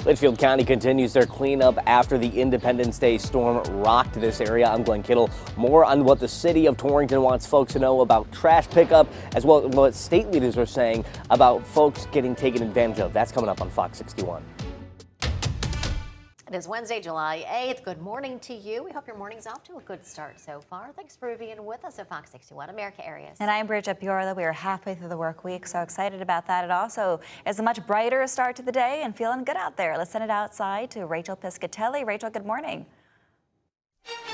Litchfield County continues their cleanup after the Independence Day storm rocked this area. I'm Glenn Kittle. More on what the city of Torrington wants folks to know about trash pickup, as well as what state leaders are saying about folks getting taken advantage of. That's coming up on Fox 61. It is Wednesday, July 8th. Good morning to you. We hope your morning's off to a good start so far. Thanks for being with us at Fox 61 America Areas. And I'm Bridget Bjorla. We are halfway through the work week, so excited about that. It also is a much brighter start to the day and feeling good out there. Let's send it outside to Rachel Piscatelli. Rachel, good morning.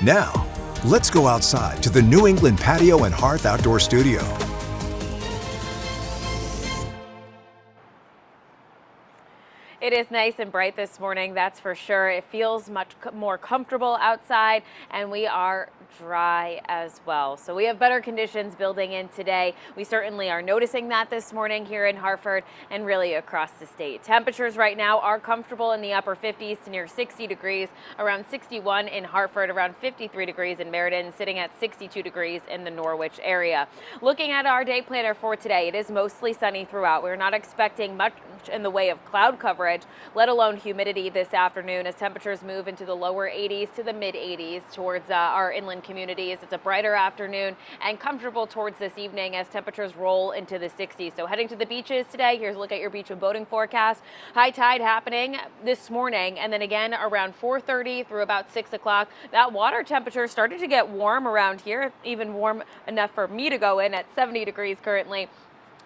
Now, let's go outside to the New England Patio and Hearth Outdoor Studio. It is nice and bright this morning, that's for sure. It feels much more comfortable outside, and we are dry as well. So we have better conditions building in today. We certainly are noticing that this morning here in Hartford and really across the state. Temperatures right now are comfortable in the upper 50s to near 60 degrees, around 61 in Hartford, around 53 degrees in Meriden, sitting at 62 degrees in the Norwich area. Looking at our day planner for today, it is mostly sunny throughout. We're not expecting much in the way of cloud coverage, let alone humidity this afternoon as temperatures move into the lower 80s to the mid 80s towards our inland communities. It's a brighter afternoon and comfortable towards this evening as temperatures roll into the 60s. So heading to the beaches today, here's a look at your beach and boating forecast. High tide happening this morning and then again around 4:30 through about 6 o'clock. That water temperature started to get warm around here, even warm enough for me to go in at 70 degrees currently.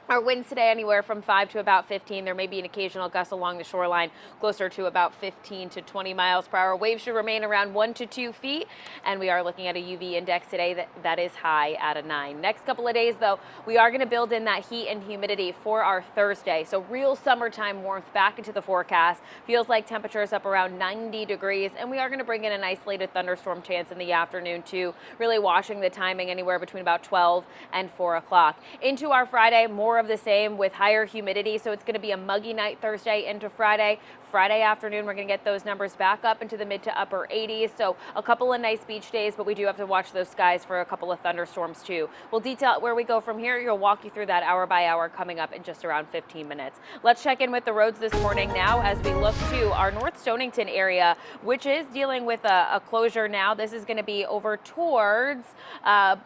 Our winds today anywhere from 5 to about 15. There may be an occasional gust along the shoreline closer to about 15 to 20 miles per hour. Waves should remain around 1 to 2 feet. And we are looking at a UV index today that is high at a 9. Next couple of days, though, we are going to build in that heat and humidity for our Thursday. So real summertime warmth back into the forecast. Feels like temperatures up around 90 degrees. And we are going to bring in an isolated thunderstorm chance in the afternoon, too. Really washing the timing anywhere between about 12 and 4 o'clock. Into our Friday, more of the same with higher humidity. So it's going to be a muggy night Thursday into Friday. Friday afternoon, we're going to get those numbers back up into the mid to upper 80s. So a couple of nice beach days, but we do have to watch those skies for a couple of thunderstorms too. We'll detail where we go from here. You'll walk you through that hour by hour coming up in just around 15 minutes. Let's check in with the roads this morning now as we look to our North Stonington area, which is dealing with a closure now. This is going to be over towards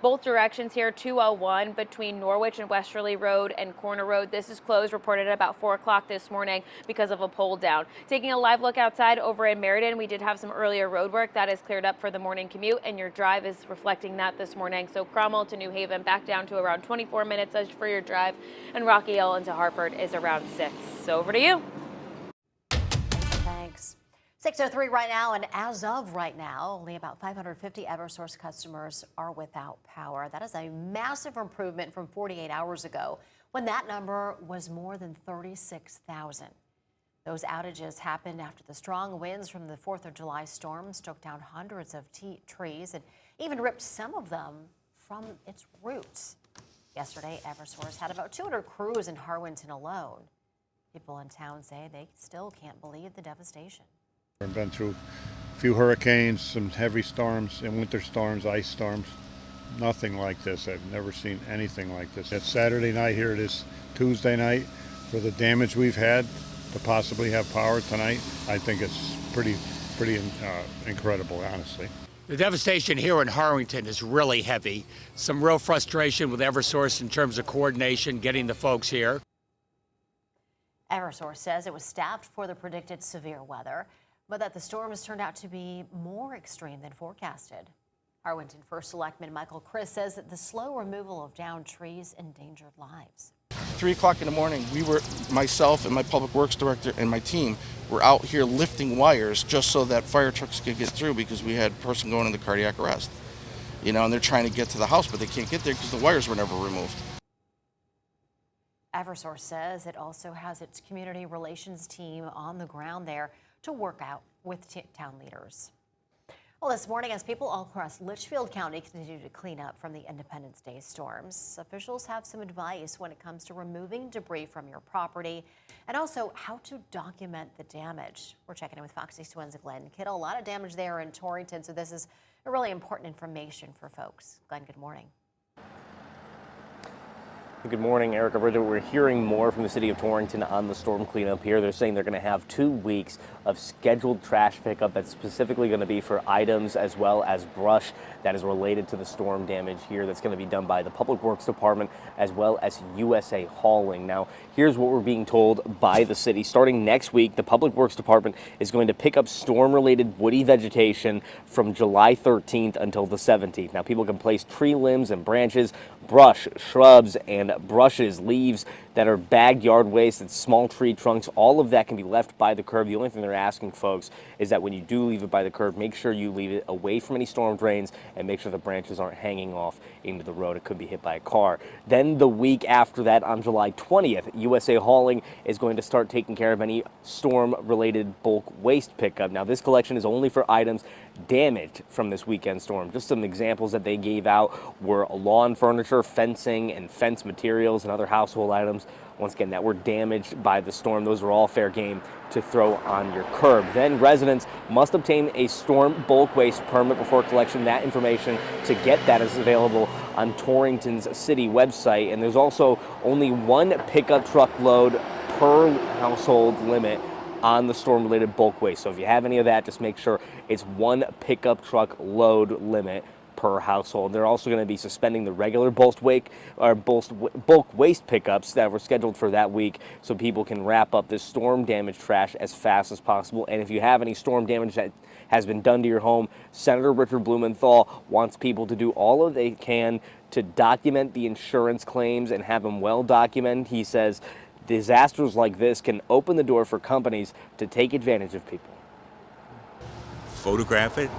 both directions here, 201 between Norwich and Westerly Road and Corner Road. This is closed, reported at about 4 o'clock this morning because of a pole down. Taking a live look outside over in Meriden, we did have some earlier road work that is cleared up for the morning commute, and your drive is reflecting that this morning. So Cromwell to New Haven back down to around 24 minutes as for your drive, and Rocky Hill into Hartford is around 6. So over to you. Thanks. 6:03 right now, and as of right now, only about 550 Eversource customers are without power. That is a massive improvement from 48 hours ago, when that number was more than 36,000. Those outages happened after the strong winds from the 4th of July storm took down hundreds of trees and even ripped some of them from its roots. Yesterday, Eversource had about 200 crews in Harwinton alone. People in town say they still can't believe the devastation. We've been through a few hurricanes, some heavy storms, and winter storms, ice storms. Nothing like this. I've never seen anything like this. It's Saturday night, here it is Tuesday night. For the damage we've had, to possibly have power tonight, I think it's pretty incredible, honestly. The devastation here in Harwinton is really heavy. Some real frustration with Eversource in terms of coordination, getting the folks here. Eversource says it was staffed for the predicted severe weather, but that the storms turned out to be more extreme than forecasted. Harwinton First Selectman Michael Chris says that the slow removal of downed trees endangered lives. 3 o'clock in the morning, myself and my public works director and my team were out here lifting wires just so that fire trucks could get through because we had a person going into cardiac arrest. And they're trying to get to the house, but they can't get there because the wires were never removed. Eversource says it also has its community relations team on the ground there to work out with town leaders. Well, this morning, as people all across Litchfield County continue to clean up from the Independence Day storms, officials have some advice when it comes to removing debris from your property and also how to document the damage. We're checking in with Fox 61's Glenn Kittle. A lot of damage there in Torrington, so this is a really important information for folks. Glenn, good morning. Good morning, Erica. Bridget. We're hearing more from the city of Torrington on the storm cleanup here. They're saying they're going to have 2 weeks of scheduled trash pickup that's specifically going to be for items as well as brush that is related to the storm damage here. That's going to be done by the Public Works Department as well as USA Hauling. Now, here's what we're being told by the city. Starting next week, the Public Works Department is going to pick up storm-related woody vegetation from July 13th until the 17th. Now, people can place tree limbs and branches, brush, shrubs, and brushes, leaves that are bagged yard waste, and small tree trunks. All of that can be left by the curb. The only thing they're asking folks is that when you do leave it by the curb, make sure you leave it away from any storm drains and make sure the branches aren't hanging off into the road. It could be hit by a car. Then the week after that, on July 20th, USA Hauling is going to start taking care of any storm-related bulk waste pickup. Now, this collection is only for items damaged from this weekend storm. Just some examples that they gave out were lawn furniture, fencing, and fence materials and other household items, once again, that were damaged by the storm. Those are all fair game to throw on your curb. Then residents must obtain a storm bulk waste permit before collection. That information to get that is available on Torrington's city website. And there's also only 1 pickup truck load per household limit on the storm-related bulk waste. So if you have any of that, just make sure it's 1 pickup truck load limit per household. They're also going to be suspending the regular bulk waste pickups that were scheduled for that week so people can wrap up this storm damage trash as fast as possible. And if you have any storm damage that has been done to your home, Senator Richard Blumenthal wants people to do all of they can to document the insurance claims and have them well documented. He says disasters like this can open the door for companies to take advantage of people. Photograph it,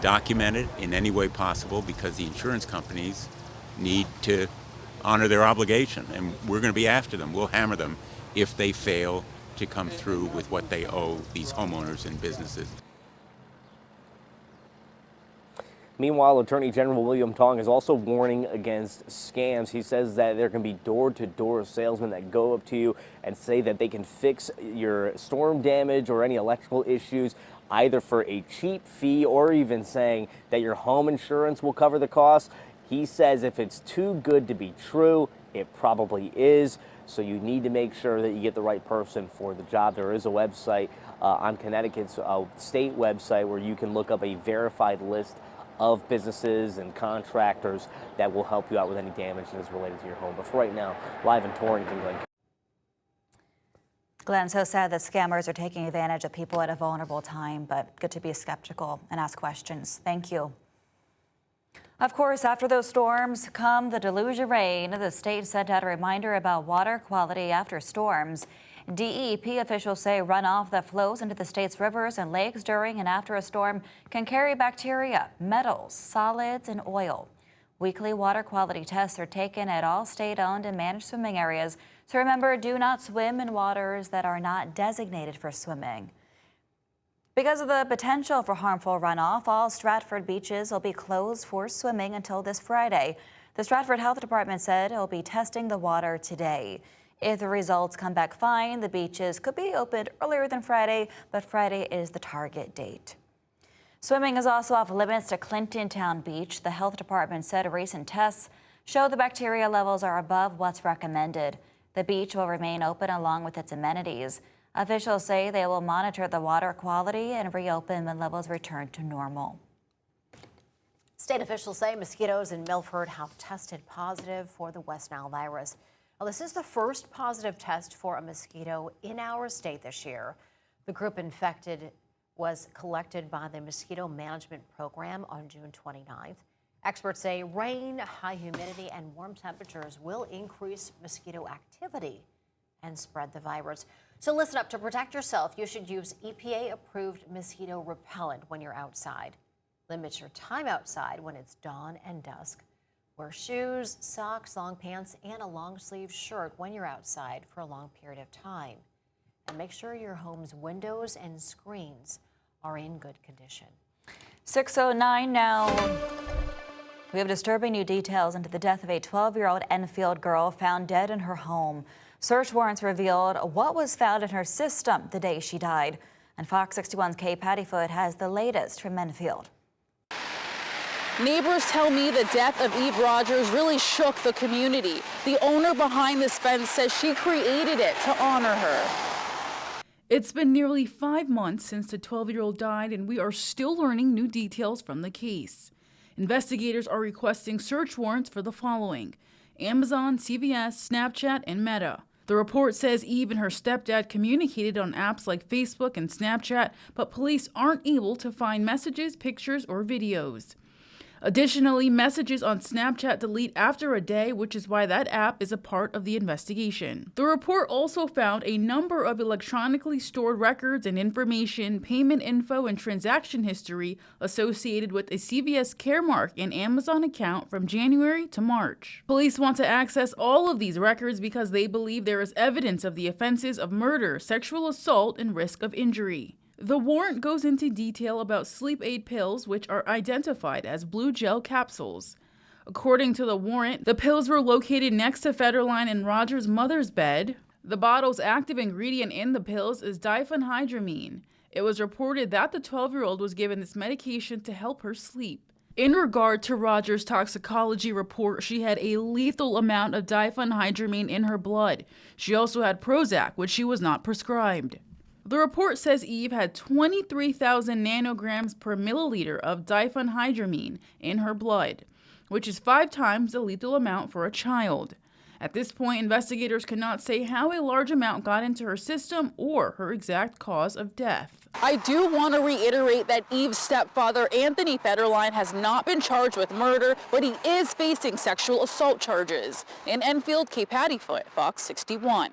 document it in any way possible, because the insurance companies need to honor their obligation, and we're going to be after them. We'll hammer them if they fail to come through with what they owe these homeowners and businesses. Meanwhile, Attorney General William Tong is also warning against scams. He says that there can be door-to-door salesmen that go up to you and say that they can fix your storm damage or any electrical issues either for a cheap fee or even saying that your home insurance will cover the cost. He says if it's too good to be true, it probably is. So you need to make sure that you get the right person for the job. There is a website on Connecticut's state website where you can look up a verified list of businesses and contractors that will help you out with any damage that is related to your home. But for right now, live in Torrington, Glenn, so sad that scammers are taking advantage of people at a vulnerable time, but good to be skeptical and ask questions. Thank you. Of course, after those storms come the deluge of rain. The state sent out a reminder about water quality after storms. DEP officials say runoff that flows into the state's rivers and lakes during and after a storm can carry bacteria, metals, solids, and oil. Weekly water quality tests are taken at all state-owned and managed swimming areas. So remember, do not swim in waters that are not designated for swimming. Because of the potential for harmful runoff, all Stratford beaches will be closed for swimming until this Friday. The Stratford Health Department said it will be testing the water today. If the results come back fine, the beaches could be opened earlier than Friday, but Friday is the target date. Swimming is also off limits to Clinton Town Beach. The health department said recent tests show the bacteria levels are above what's recommended. The beach will remain open along with its amenities. Officials say they will monitor the water quality and reopen when levels return to normal. State officials say mosquitoes in Milford have tested positive for the West Nile virus. Now, this is the first positive test for a mosquito in our state this year. The group infected was collected by the Mosquito Management Program on June 29th. Experts say rain, high humidity, and warm temperatures will increase mosquito activity and spread the virus. So listen up, to protect yourself, you should use EPA-approved mosquito repellent when you're outside. Limit your time outside when it's dawn and dusk. Wear shoes, socks, long pants, and a long-sleeve shirt when you're outside for a long period of time. And make sure your home's windows and screens are in good condition. 6:09 now. We have disturbing new details into the death of a 12-year-old Enfield girl found dead in her home. Search warrants revealed what was found in her system the day she died. And Fox 61's Kay Pattyfoot has the latest from Enfield. Neighbors tell me the death of Eve Rogers really shook the community. The owner behind this fence says she created it to honor her. It's been nearly 5 months since the 12-year-old died, and we are still learning new details from the case. Investigators are requesting search warrants for the following: Amazon, CVS, Snapchat, and Meta. The report says Eve and her stepdad communicated on apps like Facebook and Snapchat, but police aren't able to find messages, pictures, or videos. Additionally, messages on Snapchat delete after a day, which is why that app is a part of the investigation. The report also found a number of electronically stored records and information, payment info, and transaction history associated with a CVS Caremark and Amazon account from January to March. Police want to access all of these records because they believe there is evidence of the offenses of murder, sexual assault, and risk of injury. The warrant goes into detail about sleep aid pills, which are identified as blue gel capsules. According to the warrant, the pills were located next to Federline and Rogers' mother's bed. The bottle's active ingredient in the pills is diphenhydramine. It was reported that the 12-year-old was given this medication to help her sleep. In regard to Rogers' toxicology report, she had a lethal amount of diphenhydramine in her blood. She also had Prozac, which she was not prescribed. The report says Eve had 23,000 nanograms per milliliter of diphenhydramine in her blood, which is 5 times the lethal amount for a child. At this point, investigators cannot say how a large amount got into her system or her exact cause of death. I do want to reiterate that Eve's stepfather, Anthony Federline, has not been charged with murder, but he is facing sexual assault charges. In Enfield, Cape Hattie, Fox 61.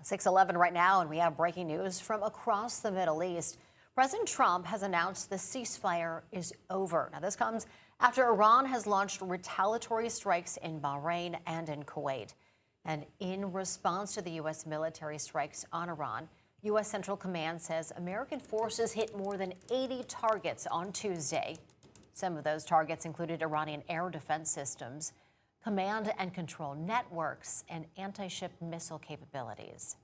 6:11 right now, and we have breaking news from across the Middle East. President Trump has announced the ceasefire is over. Now, this comes after Iran has launched retaliatory strikes in Bahrain and in Kuwait. And in response to the U.S. military strikes on Iran, U.S. Central Command says American forces hit more than 80 targets on Tuesday. Some of those targets included Iranian air defense systems, command and control networks, and anti-ship missile capabilities.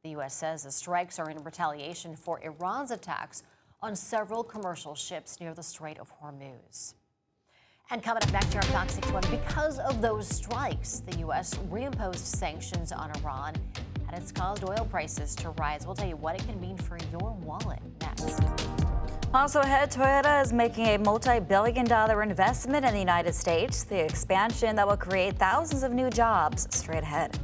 The U.S. says the strikes are in retaliation for Iran's attacks on several commercial ships near the Strait of Hormuz. And coming up next here on Fox 61, because of those strikes, the U.S. reimposed sanctions on Iran, and it's caused oil prices to rise. We'll tell you what it can mean for your wallet next. Also ahead, Toyota is making a multi-billion-dollar investment in the United States, the expansion that will create thousands of new jobs. Straight ahead.